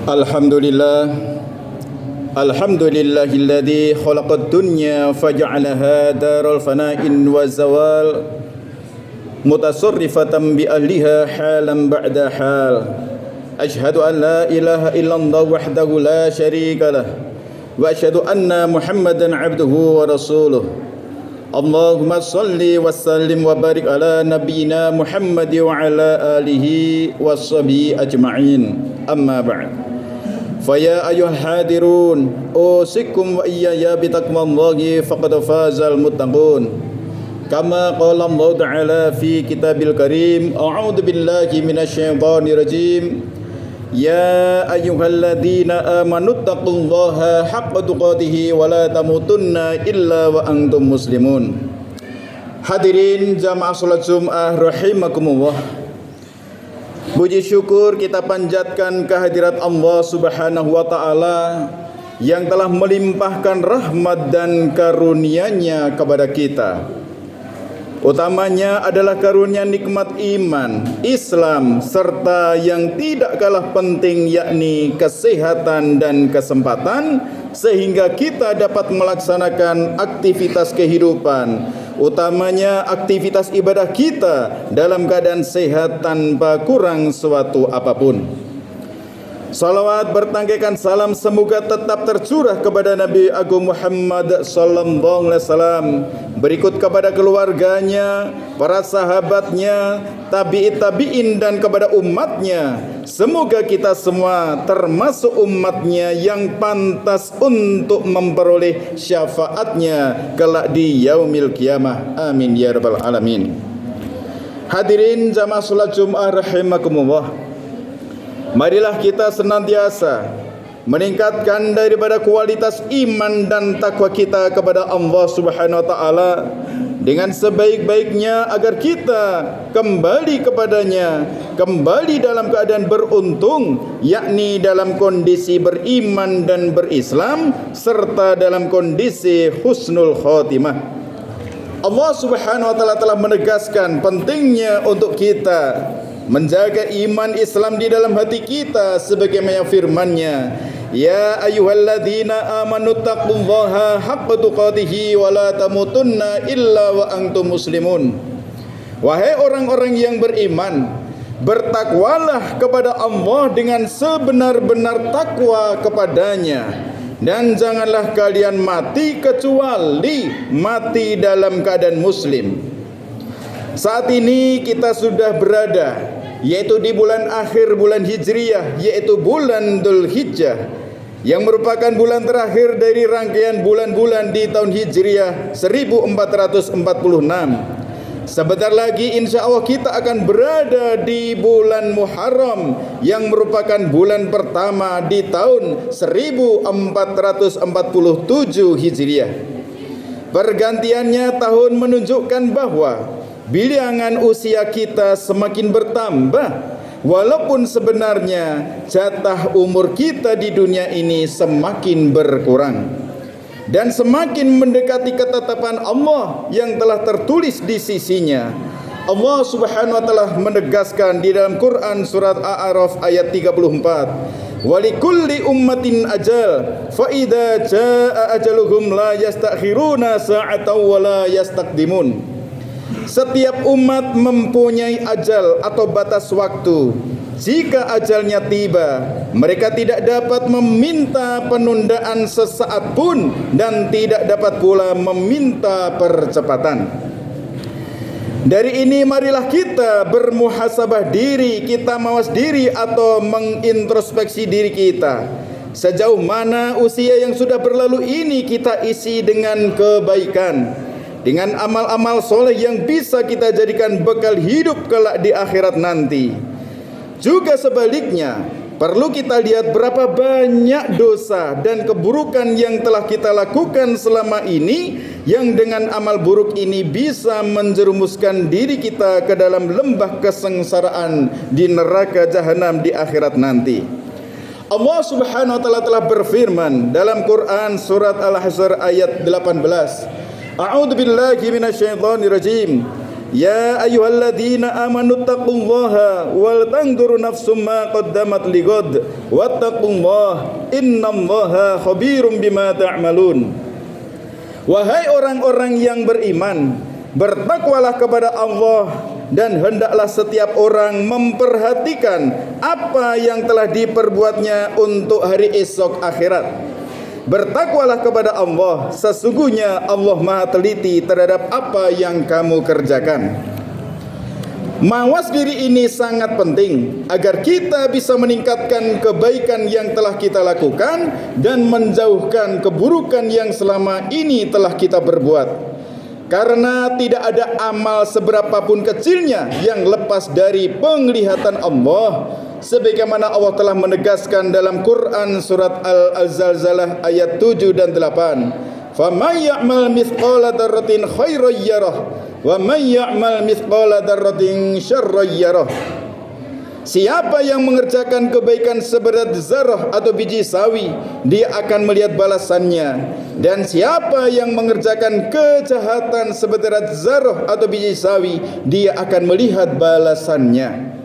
Alhamdulillah, alhamdulillahilladzi khalaqad dunya faja'alaha daral fana'in wa zawal mutasarrifatan bi ahliha halan ba'da hal. Ashhadu an la ilaha illallah wahdahu la syarika lah wa ashhadu anna Muhammadan 'abduhu wa rasuluh. Allahumma salli wa sallim wa barik ala nabiyyina Muhammad wa ala alihi washabihi ajma'in. Amma ba'd. Faya ayuhal hadirun usikum wa iyaya bitaqwallahi faqad fazal muttaqun. Kama qala Allah Ta'ala fi kitabil karim, a'udzu billahi minasyaitonir rajim. Ya ayyuhalladzina amanu taqullaha haqqa tuqatih wa la tamutunna illa wa antum muslimun. Hadirin jamaah salat Jumat rahimakumullah. Puji syukur kita panjatkan kehadirat Allah Subhanahu wa taala yang telah melimpahkan rahmat dan karunia-Nya kepada kita. Utamanya adalah karunia nikmat iman, Islam, serta yang tidak kalah penting yakni kesehatan dan kesempatan sehingga kita dapat melaksanakan aktivitas kehidupan, utamanya aktivitas ibadah kita dalam keadaan sehat tanpa kurang suatu apapun. Salawat bertangkikan salam semoga tetap tercurah kepada Nabi Agung Muhammad sallallahu alaihi wasallam, berikut kepada keluarganya, para sahabatnya, tabi'in dan kepada umatnya. Semoga kita semua termasuk umatnya yang pantas untuk memperoleh syafaatnya kelak di yaumil qiyamah. Amin ya rabbal alamin. Hadirin jamaah salat Jumat rahimakumullah. Marilah kita senantiasa meningkatkan daripada kualitas iman dan takwa kita kepada Allah Subhanahu wa taala dengan sebaik-baiknya agar kita kembali kepadanya, kembali dalam keadaan beruntung, yakni dalam kondisi beriman dan berislam serta dalam kondisi husnul khotimah. Allah Subhanahu wa taala telah menegaskan pentingnya untuk kita menjaga iman Islam di dalam hati kita sebagaimana firman-Nya, ya ayyuhalladzina amanu taqullaha haqqa tuqatih wa la tamutunna illa wa antum muslimun. Wahai orang-orang yang beriman, bertakwalah kepada Allah dengan sebenar-benar takwa kepadanya, dan janganlah kalian mati kecuali mati dalam keadaan muslim. Saat ini kita sudah berada yaitu di bulan akhir bulan Hijriyah, yaitu bulan Dzulhijjah, yang merupakan bulan terakhir dari rangkaian bulan-bulan di tahun Hijriyah 1446. Sebentar lagi insya Allah kita akan berada di bulan Muharram yang merupakan bulan pertama di tahun 1447 Hijriyah. Pergantiannya tahun menunjukkan bahwa bilangan usia kita semakin bertambah, walaupun sebenarnya jatah umur kita di dunia ini semakin berkurang dan semakin mendekati ketetapan Allah yang telah tertulis di sisinya. Allah Subhanahu wa taala menegaskan di dalam Quran surat A'raf ayat 34, walikulli ummatin ajal fa idza jaa ajaluhum la yastakhiruna sa'atan wa la yastaqdimun. Setiap umat mempunyai ajal atau batas waktu. Jika ajalnya tiba, mereka tidak dapat meminta penundaan sesaat pun dan tidak dapat pula meminta percepatan. Dari ini marilah kita bermuhasabah diri, kita mawas diri atau mengintrospeksi diri kita. Sejauh mana usia yang sudah berlalu ini kita isi dengan kebaikan, dengan amal-amal soleh yang bisa kita jadikan bekal hidup kelak di akhirat nanti. Juga sebaliknya, perlu kita lihat berapa banyak dosa dan keburukan yang telah kita lakukan selama ini, yang dengan amal buruk ini bisa menjerumuskan diri kita ke dalam lembah kesengsaraan di neraka jahanam di akhirat nanti. Allah Subhanahu wa taala telah berfirman dalam Quran surat Al-Hasr ayat 18. A'udzu billahi minasyaitonir rajim. Ya ayyuhalladzina amanu taqullaha wal tanzur nafsum ma qaddamat lighad wattaqullaha innallaha khabirum bima ta'malun. Wahai orang-orang yang beriman, bertakwalah kepada Allah dan hendaklah setiap orang memperhatikan apa yang telah diperbuatnya untuk hari esok akhirat. Bertakwalah kepada Allah, sesungguhnya Allah Maha teliti terhadap apa yang kamu kerjakan. Mawas diri ini sangat penting agar kita bisa meningkatkan kebaikan yang telah kita lakukan dan menjauhkan keburukan yang selama ini telah kita berbuat. Karena tidak ada amal seberapapun kecilnya yang lepas dari penglihatan Allah, sebagaimana Allah telah menegaskan dalam Quran surat Al-Zalzalah ayat 7 dan 8. Faman ya'mal mithqala dzarratin khairan yarah wa man ya'mal mithqala dzarratin syarran yarah. Siapa yang mengerjakan kebaikan seberat zarah atau biji sawi, dia akan melihat balasannya. Dan siapa yang mengerjakan kejahatan seberat zarah atau biji sawi, dia akan melihat balasannya.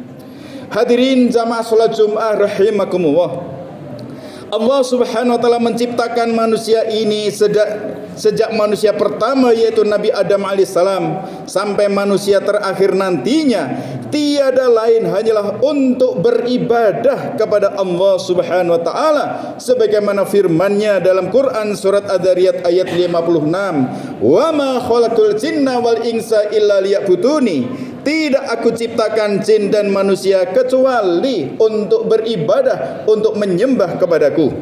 Hadirin jamaah salat Jumat rahimakumullah. Allah Subhanahu wa taala menciptakan manusia ini sejak manusia pertama yaitu Nabi Adam alaihissalam sampai manusia terakhir nantinya, tiada lain hanyalah untuk beribadah kepada Allah Subhanahu wa taala sebagaimana firman-Nya dalam Quran surat Ad-Dzariyat ayat 56, "Wa ma khalaqul jinna wal insa illa liya'buduni." Tidak aku ciptakan jin dan manusia kecuali untuk beribadah, untuk menyembah kepadaku.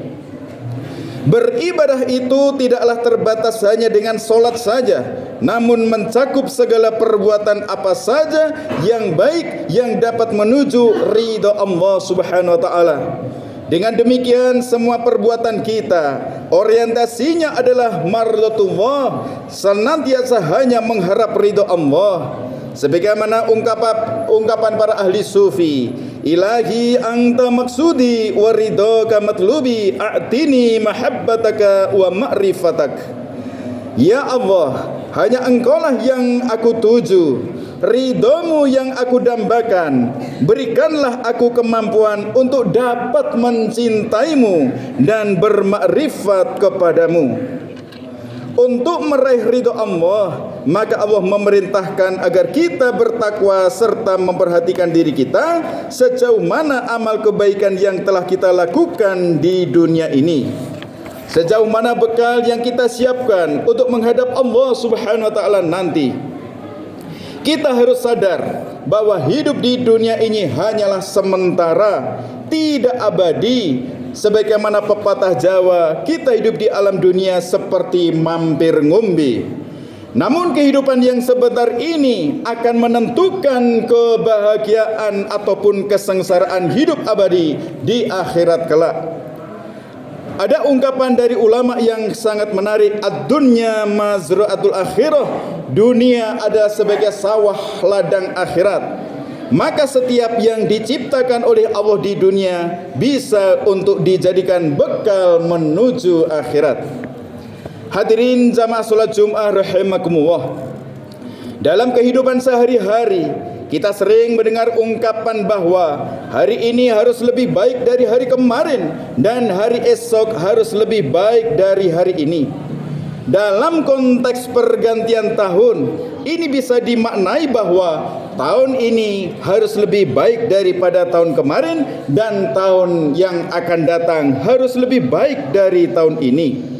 Beribadah itu tidaklah terbatas hanya dengan solat saja, namun mencakup segala perbuatan apa saja yang baik yang dapat menuju ridha Allah Subhanahu wa taala. Dengan demikian semua perbuatan kita orientasinya adalah mardhatullah, senantiasa hanya mengharap ridha Allah. Sebagaimana ungkapan para ahli sufi, ilahi anta maksudi wa ridhaka matlubi a'tini mahabbataka wa ma'rifatak. Ya Allah, hanya engkaulah yang aku tuju, ridhamu yang aku dambakan. Berikanlah aku kemampuan untuk dapat mencintaimu dan bermakrifat kepadamu. Untuk meraih ridha Allah, maka Allah memerintahkan agar kita bertakwa serta memperhatikan diri kita sejauh mana amal kebaikan yang telah kita lakukan di dunia ini, sejauh mana bekal yang kita siapkan untuk menghadap Allah Subhanahu wa taala nanti. Kita harus sadar bahwa hidup di dunia ini hanyalah sementara, tidak abadi. Sebagaimana pepatah Jawa, kita hidup di alam dunia seperti mampir ngombe. Namun kehidupan yang sebentar ini akan menentukan kebahagiaan ataupun kesengsaraan hidup abadi di akhirat kelak. Ada ungkapan dari ulama yang sangat menarik, ad-dunya mazra'atul akhirah, dunia ada sebagai sawah ladang akhirat. Maka setiap yang diciptakan oleh Allah di dunia bisa untuk dijadikan bekal menuju akhirat. Hadirin jamaah salat Jumat rahimakumullah. Dalam kehidupan sehari-hari kita sering mendengar ungkapan bahwa hari ini harus lebih baik dari hari kemarin dan hari esok harus lebih baik dari hari ini. Dalam konteks pergantian tahun, ini bisa dimaknai bahwa tahun ini harus lebih baik daripada tahun kemarin dan tahun yang akan datang harus lebih baik dari tahun ini.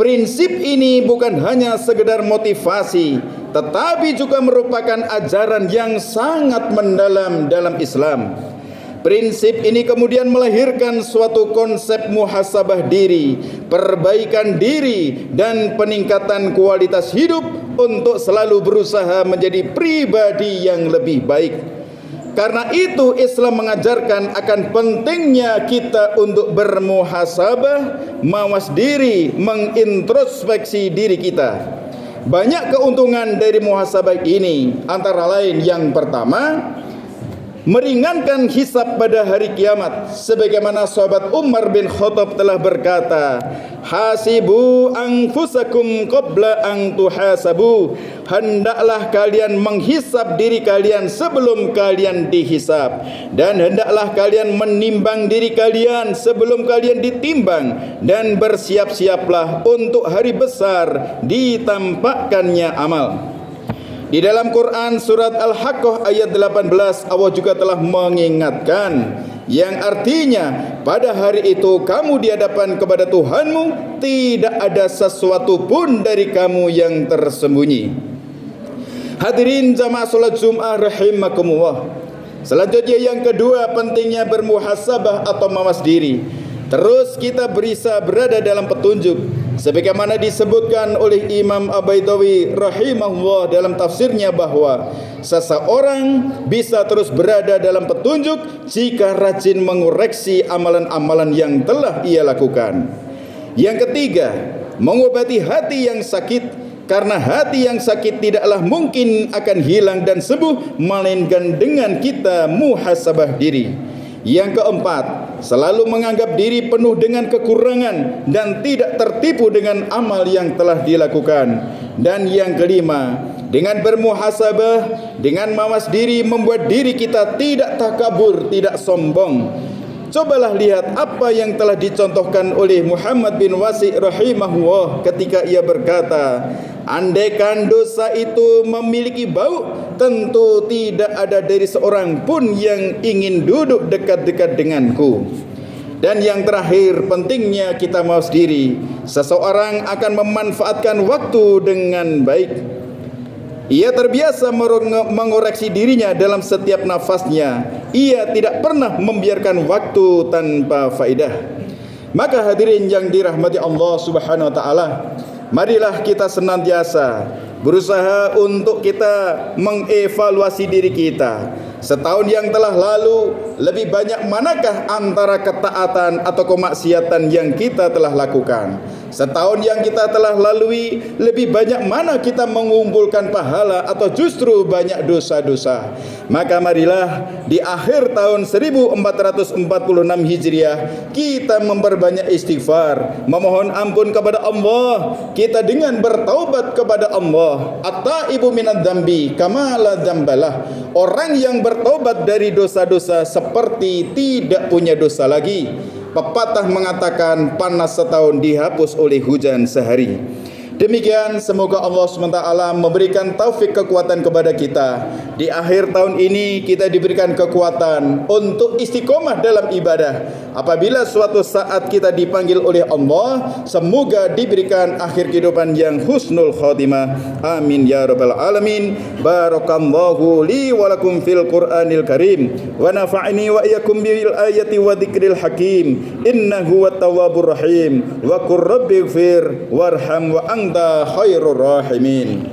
Prinsip ini bukan hanya sekedar motivasi, tetapi juga merupakan ajaran yang sangat mendalam dalam Islam. Prinsip ini kemudian melahirkan suatu konsep muhasabah diri, perbaikan diri, dan peningkatan kualitas hidup untuk selalu berusaha menjadi pribadi yang lebih baik. Karena itu Islam mengajarkan akan pentingnya kita untuk bermuhasabah, mawas diri, mengintrospeksi diri kita. Banyak keuntungan dari muhasabah ini, antara lain yang pertama, meringankan hisab pada hari kiamat, sebagaimana sahabat Umar bin Khattab telah berkata, hasibu anfusakum qabla an tuhasabu, hendaklah kalian menghisab diri kalian sebelum kalian dihisab, dan hendaklah kalian menimbang diri kalian sebelum kalian ditimbang, dan bersiap-siaplah untuk hari besar ditampakkannya amal. Di dalam Quran surat Al-Haqqah ayat 18, Allah juga telah mengingatkan, yang artinya pada hari itu kamu di hadapan kepada Tuhanmu tidak ada sesuatu pun dari kamu yang tersembunyi. Hadirin jamaah salat Jumat rahimakumullah. Selanjutnya yang kedua, pentingnya bermuhasabah atau mawas diri. Terus kita bisa berada dalam petunjuk, sebagaimana disebutkan oleh Imam Abaidawi rahimahullah dalam tafsirnya, bahwa seseorang bisa terus berada dalam petunjuk jika rajin mengoreksi amalan-amalan yang telah ia lakukan. Yang ketiga, mengobati hati yang sakit, karena hati yang sakit tidaklah mungkin akan hilang dan sembuh melainkan dengan kita muhasabah diri. Yang keempat, selalu menganggap diri penuh dengan kekurangan dan tidak tertipu dengan amal yang telah dilakukan. Dan yang kelima, dengan bermuhasabah, dengan mawas diri, membuat diri kita tidak takabur, tidak sombong. Cobalah lihat apa yang telah dicontohkan oleh Muhammad bin Wasi' rahimahullah ketika ia berkata, andaikan dosa itu memiliki bau, tentu tidak ada dari seorang pun yang ingin duduk dekat-dekat denganku. Dan yang terakhir, pentingnya kita mawas diri. Seseorang akan memanfaatkan waktu dengan baik. Ia terbiasa mengoreksi dirinya dalam setiap nafasnya. Ia tidak pernah membiarkan waktu tanpa faedah. Maka hadirin yang dirahmati Allah Subhanahu wa taala, marilah kita senantiasa berusaha untuk kita mengevaluasi diri kita. Setahun yang telah lalu, lebih banyak manakah antara ketaatan atau kemaksiatan yang kita telah lakukan? Setahun yang kita telah lalui, lebih banyak mana kita mengumpulkan pahala atau justru banyak dosa-dosa? Maka marilah di akhir tahun 1446 Hijriah kita memperbanyak istighfar, memohon ampun kepada Allah, kita dengan bertaubat kepada Allah. At-taibu minadz dzambi kama la dzambalah. Orang yang bertaubat dari dosa-dosa seperti tidak punya dosa lagi. Pepatah mengatakan panas setahun dihapus oleh hujan sehari. Demikian, semoga Allah SWT memberikan taufik kekuatan kepada kita. Di akhir tahun ini kita diberikan kekuatan untuk istiqomah dalam ibadah. Apabila suatu saat kita dipanggil oleh Allah, semoga diberikan akhir kehidupan yang husnul khotimah. Amin ya rabbal alamin. Barakallahu li wa lakum fil Qur'anil Karim wa nafa'ani wa iyyakum bil ayati wa dzikril hakim. Innahu wat tawwabur rahim. Wa qur rabbighfir warham wa anta khairur rahimin.